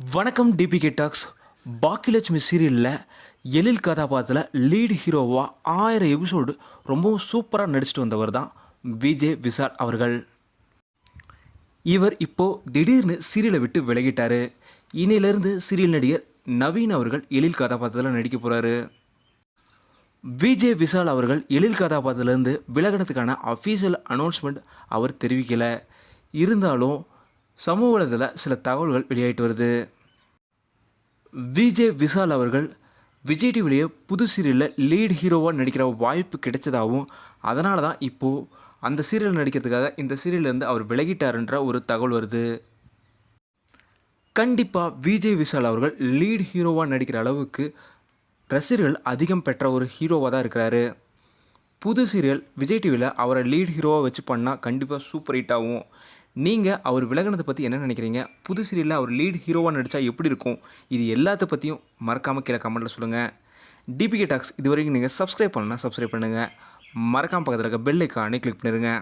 வணக்கம் DPK tax. Baakiyalakshmi சீரியலில் எழில் கதாபாத்திரத்தில் லீட் ஹீரோவாக 1000 எபிசோடு ரொம்பவும் சூப்பராக நடிச்சிட்டு வந்தவர் தான் விஜய் விஷால் அவர்கள். இவர் இப்போது திடீர்னு சீரியலை விட்டு விலகிட்டார். இனியிலிருந்து சீரியல் நடிகர் நவீன் அவர்கள் எழில் கதாபாத்திரத்தில் நடிக்க போகிறாரு. விஜய் விஷால் அவர்கள் எழில் கதாபாத்திரத்திலேருந்து விலகினத்துக்கான அஃபீஷியல் அனௌன்ஸ்மெண்ட் அவர் தெரிவிக்கலை. இருந்தாலும் சமூக வலைதளத்தில் சில தகவல்கள் வெளியாகிட்டு வருது. விஜய் விஷால் அவர்கள் விஜய் டிவிலேயே புது சீரியலில் லீட் ஹீரோவாக நடிக்கிற வாய்ப்பு கிடைச்சதாகவும், அதனால தான் இப்போது அந்த சீரியல் நடிக்கிறதுக்காக இந்த சீரியல்லேருந்து அவர் விலகிட்டாருன்ற ஒரு தகவல் வருது. கண்டிப்பாக விஜய் விஷால் அவர்கள் லீட் ஹீரோவாக நடிக்கிற அளவுக்கு ரசிகர்கள் அதிகம் பெற்ற ஒரு ஹீரோவாக தான் இருக்கிறாரு. புது சீரியல் விஜய் டிவியில் அவரை லீட் ஹீரோவாக வச்சு பண்ணால் கண்டிப்பாக சூப்பர் ஹிட் ஆகும். நீங்கள் அவர் விலகினதை பற்றி என்ன நினைக்கிறீங்க? புது சீரியலில் அவர் லீட் ஹீரோவாக நடித்தா எப்படி இருக்கும்? இது எல்லாத்த பற்றியும் மறக்காமல் கீழே கமெண்ட்டில் சொல்லுங்கள். டிபிகே டாக்ஸ் இது வரைக்கும் நீங்கள் சப்ஸ்கிரைப் பண்ணலன்னா சப்ஸ்கிரைப் பண்ணுங்கள். மறக்காமல் பக்கத்தில் இருக்க பெல் ஐக்கானை கிளிக் பண்ணிடுங்க.